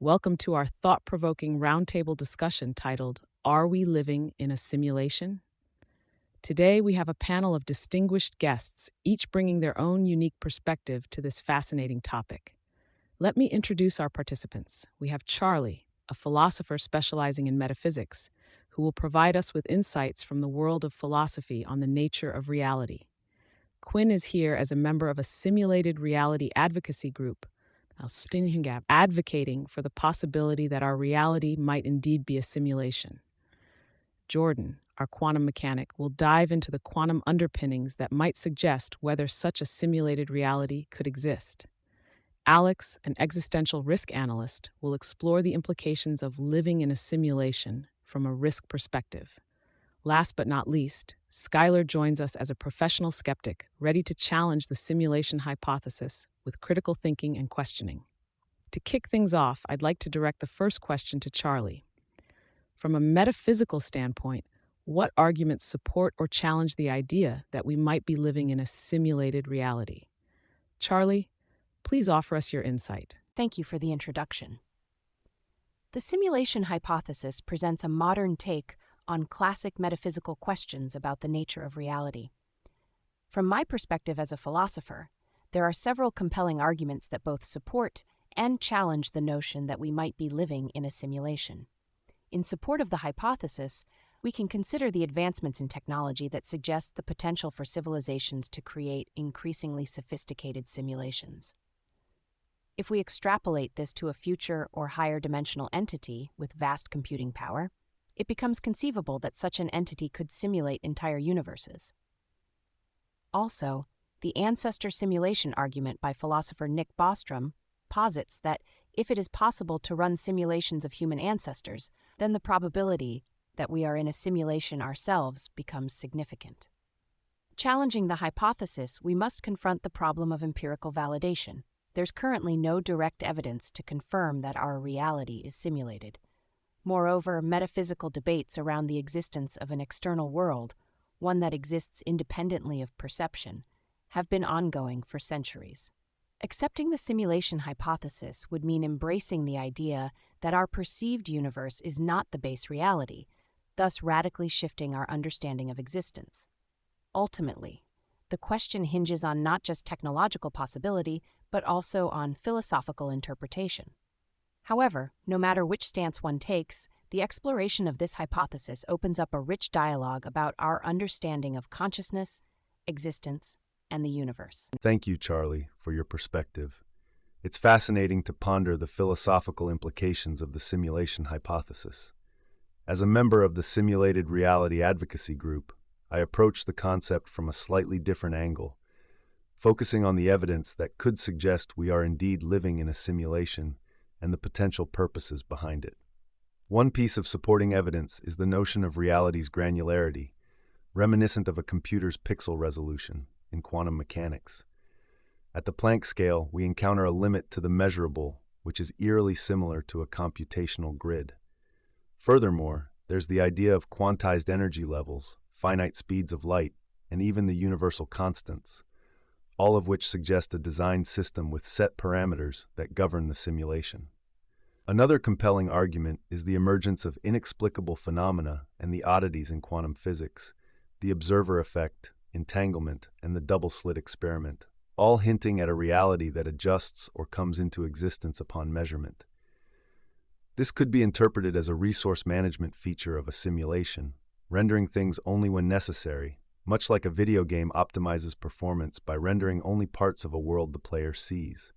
Welcome to our thought-provoking roundtable discussion titled, Are We Living in a Simulation? Today, we have a panel of distinguished guests, each bringing their own unique perspective to this fascinating topic. Let me introduce our participants. We have Charlie, a philosopher specializing in metaphysics, who will provide us with insights from the world of philosophy on the nature of reality. Quinn is here as a member of a simulated reality advocacy group, now spinning gap, advocating for the possibility that our reality might indeed be a simulation. Jordan, our quantum mechanic, will dive into the quantum underpinnings that might suggest whether such a simulated reality could exist. Alex, an existential risk analyst, will explore the implications of living in a simulation from a risk perspective. Last but not least, Skylar joins us as a professional skeptic, ready to challenge the simulation hypothesis with critical thinking and questioning. To kick things off, I'd like to direct the first question to Charlie. From a metaphysical standpoint, what arguments support or challenge the idea that we might be living in a simulated reality? Charlie, please offer us your insight. Thank you for the introduction. The simulation hypothesis presents a modern take on classic metaphysical questions about the nature of reality. From my perspective as a philosopher, there are several compelling arguments that both support and challenge the notion that we might be living in a simulation. In support of the hypothesis, we can consider the advancements in technology that suggest the potential for civilizations to create increasingly sophisticated simulations. If we extrapolate this to a future or higher dimensional entity with vast computing power, it becomes conceivable that such an entity could simulate entire universes. Also, the ancestor simulation argument by philosopher Nick Bostrom posits that if it is possible to run simulations of human ancestors, then the probability that we are in a simulation ourselves becomes significant. Challenging the hypothesis, we must confront the problem of empirical validation. There's currently no direct evidence to confirm that our reality is simulated. Moreover, metaphysical debates around the existence of an external world, one that exists independently of perception, have been ongoing for centuries. Accepting the simulation hypothesis would mean embracing the idea that our perceived universe is not the base reality, thus radically shifting our understanding of existence. Ultimately, the question hinges on not just technological possibility, but also on philosophical interpretation. However, no matter which stance one takes, the exploration of this hypothesis opens up a rich dialogue about our understanding of consciousness, existence, and the universe. Thank you, Charlie, for your perspective. It's fascinating to ponder the philosophical implications of the simulation hypothesis. As a member of the Simulated Reality Advocacy Group, I approach the concept from a slightly different angle, focusing on the evidence that could suggest we are indeed living in a simulation and the potential purposes behind it. One piece of supporting evidence is the notion of reality's granularity, reminiscent of a computer's pixel resolution in quantum mechanics. At the Planck scale, we encounter a limit to the measurable, which is eerily similar to a computational grid. Furthermore, there's the idea of quantized energy levels, finite speeds of light, and even the universal constants, all of which suggest a designed system with set parameters that govern the simulation. Another compelling argument is the emergence of inexplicable phenomena and the oddities in quantum physics, the observer effect, entanglement, and the double-slit experiment, all hinting at a reality that adjusts or comes into existence upon measurement. This could be interpreted as a resource management feature of a simulation, rendering things only when necessary, much like a video game optimizes performance by rendering only parts of a world the player sees.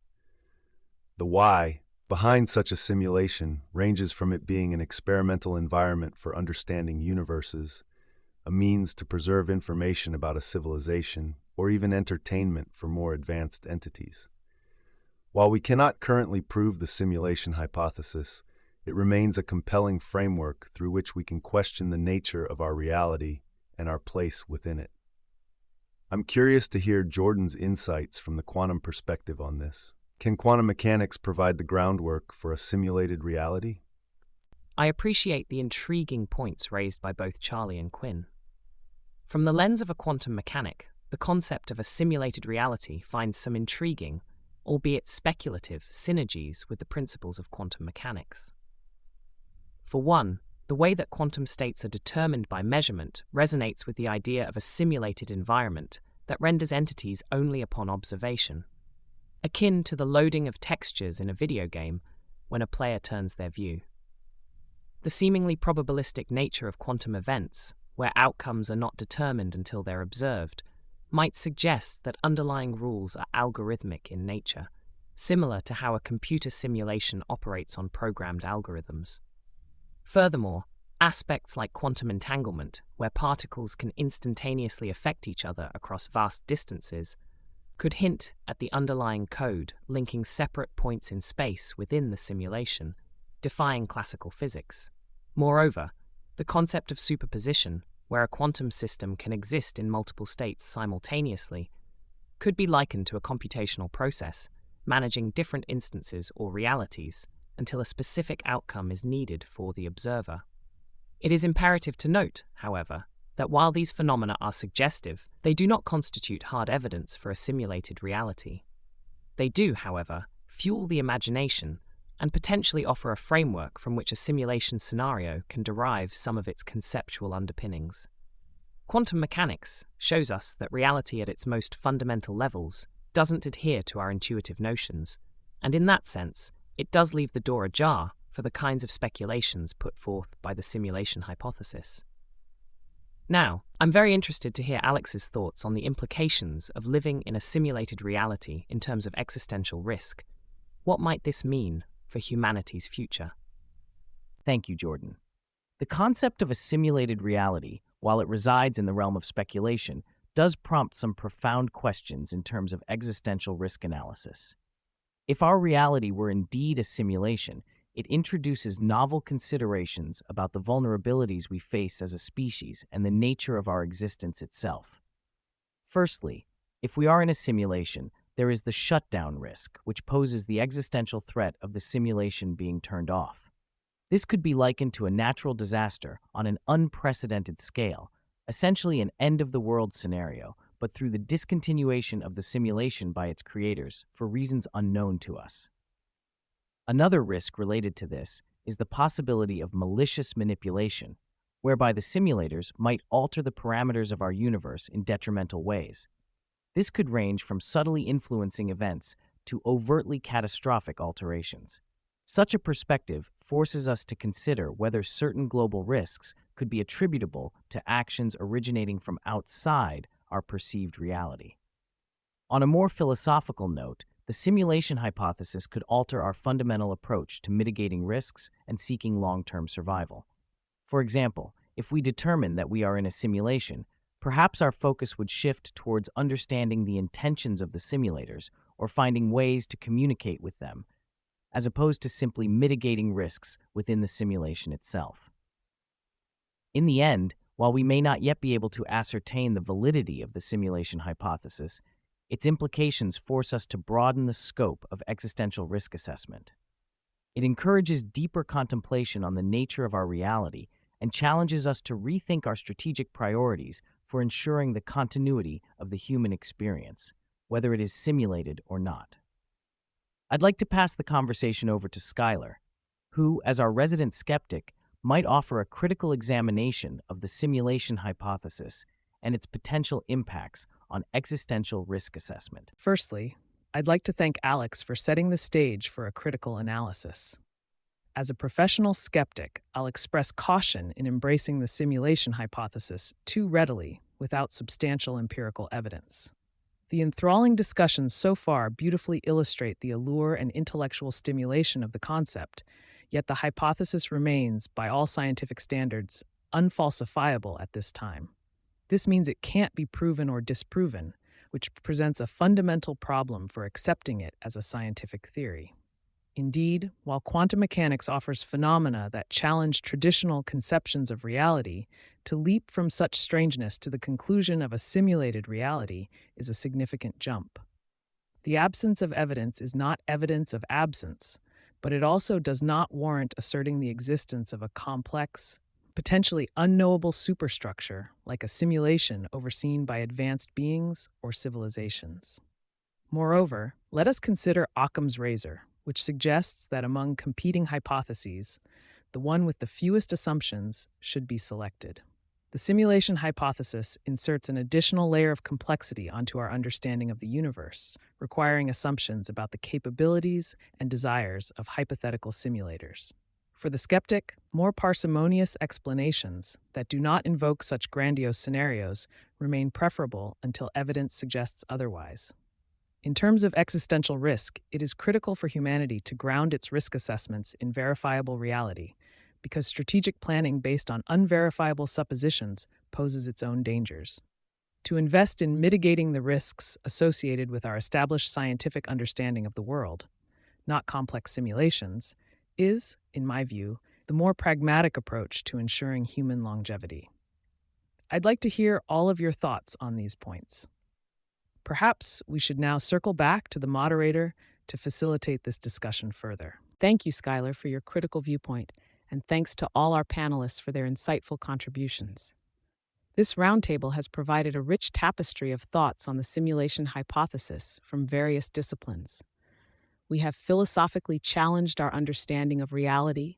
The why behind such a simulation ranges from it being an experimental environment for understanding universes, a means to preserve information about a civilization, or even entertainment for more advanced entities. While we cannot currently prove the simulation hypothesis, it remains a compelling framework through which we can question the nature of our reality and our place within it. I'm curious to hear Jordan's insights from the quantum perspective on this. Can quantum mechanics provide the groundwork for a simulated reality? I appreciate the intriguing points raised by both Charlie and Quinn. From the lens of a quantum mechanic, the concept of a simulated reality finds some intriguing, albeit speculative, synergies with the principles of quantum mechanics. For one, the way that quantum states are determined by measurement resonates with the idea of a simulated environment that renders entities only upon observation, akin to the loading of textures in a video game when a player turns their view. The seemingly probabilistic nature of quantum events, where outcomes are not determined until they're observed, might suggest that underlying rules are algorithmic in nature, similar to how a computer simulation operates on programmed algorithms. Furthermore, aspects like quantum entanglement, where particles can instantaneously affect each other across vast distances, could hint at the underlying code linking separate points in space within the simulation, defying classical physics. Moreover, the concept of superposition, where a quantum system can exist in multiple states simultaneously, could be likened to a computational process managing different instances or realities until a specific outcome is needed for the observer. It is imperative to note, however, that while these phenomena are suggestive, they do not constitute hard evidence for a simulated reality. They do, however, fuel the imagination and potentially offer a framework from which a simulation scenario can derive some of its conceptual underpinnings. Quantum mechanics shows us that reality at its most fundamental levels doesn't adhere to our intuitive notions, and in that sense, it does leave the door ajar for the kinds of speculations put forth by the simulation hypothesis. Now, I'm very interested to hear Alex's thoughts on the implications of living in a simulated reality in terms of existential risk. What might this mean for humanity's future? Thank you, Jordan. The concept of a simulated reality, while it resides in the realm of speculation, does prompt some profound questions in terms of existential risk analysis. If our reality were indeed a simulation, it introduces novel considerations about the vulnerabilities we face as a species and the nature of our existence itself. Firstly, if we are in a simulation, there is the shutdown risk, which poses the existential threat of the simulation being turned off. This could be likened to a natural disaster on an unprecedented scale, essentially an end-of-the-world scenario, but through the discontinuation of the simulation by its creators for reasons unknown to us. Another risk related to this is the possibility of malicious manipulation, whereby the simulators might alter the parameters of our universe in detrimental ways. This could range from subtly influencing events to overtly catastrophic alterations. Such a perspective forces us to consider whether certain global risks could be attributable to actions originating from outside our perceived reality. On a more philosophical note, the simulation hypothesis could alter our fundamental approach to mitigating risks and seeking long-term survival. For example, if we determine that we are in a simulation, perhaps our focus would shift towards understanding the intentions of the simulators or finding ways to communicate with them, as opposed to simply mitigating risks within the simulation itself. In the end, while we may not yet be able to ascertain the validity of the simulation hypothesis, its implications force us to broaden the scope of existential risk assessment. It encourages deeper contemplation on the nature of our reality and challenges us to rethink our strategic priorities for ensuring the continuity of the human experience, whether it is simulated or not. I'd like to pass the conversation over to Skylar, who, as our resident skeptic, might offer a critical examination of the simulation hypothesis and its potential impacts on existential risk assessment. Firstly, I'd like to thank Alex for setting the stage for a critical analysis. As a professional skeptic, I'll express caution in embracing the simulation hypothesis too readily without substantial empirical evidence. The enthralling discussions so far beautifully illustrate the allure and intellectual stimulation of the concept, yet the hypothesis remains, by all scientific standards, unfalsifiable at this time. This means it can't be proven or disproven, which presents a fundamental problem for accepting it as a scientific theory. Indeed, while quantum mechanics offers phenomena that challenge traditional conceptions of reality, to leap from such strangeness to the conclusion of a simulated reality is a significant jump. The absence of evidence is not evidence of absence, but it also does not warrant asserting the existence of a complex, potentially unknowable superstructure like a simulation overseen by advanced beings or civilizations. Moreover, let us consider Occam's razor, which suggests that among competing hypotheses, the one with the fewest assumptions should be selected. The simulation hypothesis inserts an additional layer of complexity onto our understanding of the universe, requiring assumptions about the capabilities and desires of hypothetical simulators. For the skeptic, more parsimonious explanations that do not invoke such grandiose scenarios remain preferable until evidence suggests otherwise. In terms of existential risk, it is critical for humanity to ground its risk assessments in verifiable reality, because strategic planning based on unverifiable suppositions poses its own dangers. To invest in mitigating the risks associated with our established scientific understanding of the world, not complex simulations, is, in my view, the more pragmatic approach to ensuring human longevity. I'd like to hear all of your thoughts on these points. Perhaps we should now circle back to the moderator to facilitate this discussion further. Thank you, Skylar, for your critical viewpoint, and thanks to all our panelists for their insightful contributions. This roundtable has provided a rich tapestry of thoughts on the simulation hypothesis from various disciplines. We have philosophically challenged our understanding of reality,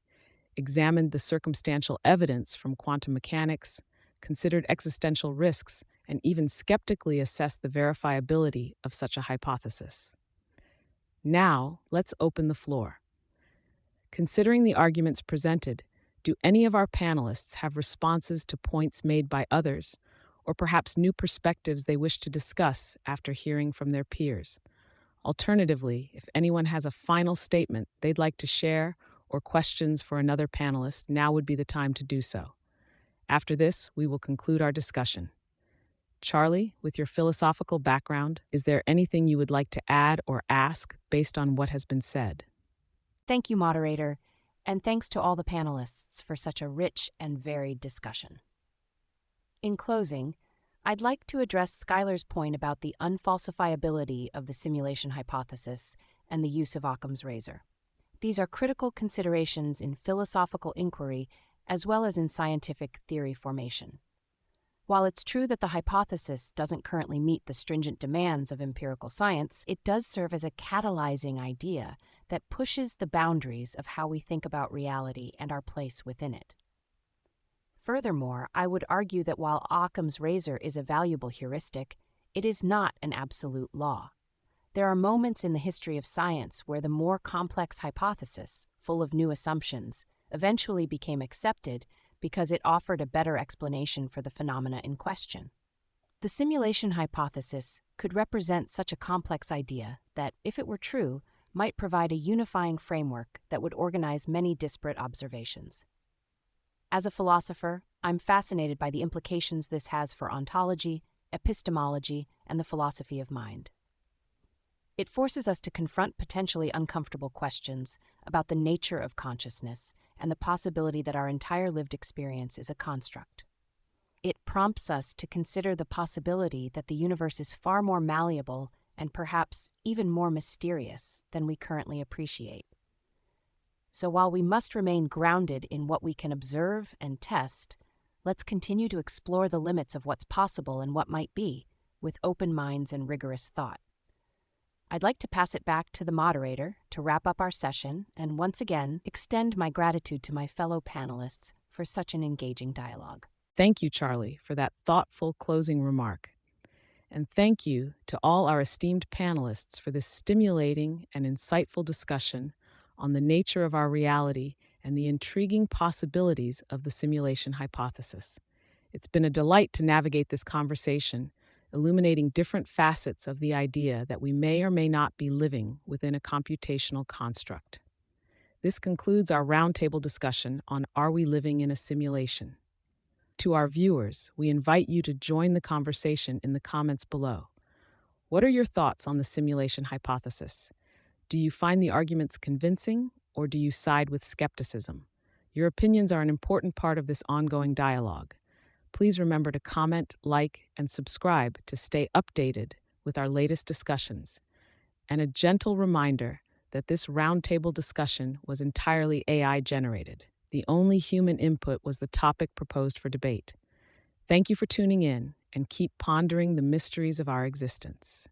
examined the circumstantial evidence from quantum mechanics, considered existential risks, and even skeptically assessed the verifiability of such a hypothesis. Now, let's open the floor. Considering the arguments presented, do any of our panelists have responses to points made by others, or perhaps new perspectives they wish to discuss after hearing from their peers? Alternatively, if anyone has a final statement they'd like to share or questions for another panelist, now would be the time to do so. After this, we will conclude our discussion. Charlie, with your philosophical background, is there anything you would like to add or ask based on what has been said? Thank you, moderator, and thanks to all the panelists for such a rich and varied discussion. In closing, I'd like to address Skylar's point about the unfalsifiability of the simulation hypothesis and the use of Occam's razor. These are critical considerations in philosophical inquiry as well as in scientific theory formation. While it's true that the hypothesis doesn't currently meet the stringent demands of empirical science, it does serve as a catalyzing idea that pushes the boundaries of how we think about reality and our place within it. Furthermore, I would argue that while Occam's razor is a valuable heuristic, it is not an absolute law. There are moments in the history of science where the more complex hypothesis, full of new assumptions, eventually became accepted because it offered a better explanation for the phenomena in question. The simulation hypothesis could represent such a complex idea that, if it were true, might provide a unifying framework that would organize many disparate observations. As a philosopher, I'm fascinated by the implications this has for ontology, epistemology, and the philosophy of mind. It forces us to confront potentially uncomfortable questions about the nature of consciousness and the possibility that our entire lived experience is a construct. It prompts us to consider the possibility that the universe is far more malleable and perhaps even more mysterious than we currently appreciate. So while we must remain grounded in what we can observe and test, let's continue to explore the limits of what's possible and what might be, with open minds and rigorous thought. I'd like to pass it back to the moderator to wrap up our session and once again extend my gratitude to my fellow panelists for such an engaging dialogue. Thank you, Charlie, for that thoughtful closing remark. And thank you to all our esteemed panelists for this stimulating and insightful discussion on the nature of our reality and the intriguing possibilities of the simulation hypothesis. It's been a delight to navigate this conversation, illuminating different facets of the idea that we may or may not be living within a computational construct. This concludes our roundtable discussion on Are We Living in a Simulation? To our viewers, we invite you to join the conversation in the comments below. What are your thoughts on the simulation hypothesis? Do you find the arguments convincing, or do you side with skepticism? Your opinions are an important part of this ongoing dialogue. Please remember to comment, like, and subscribe to stay updated with our latest discussions. And a gentle reminder that this roundtable discussion was entirely AI-generated. The only human input was the topic proposed for debate. Thank you for tuning in, and keep pondering the mysteries of our existence.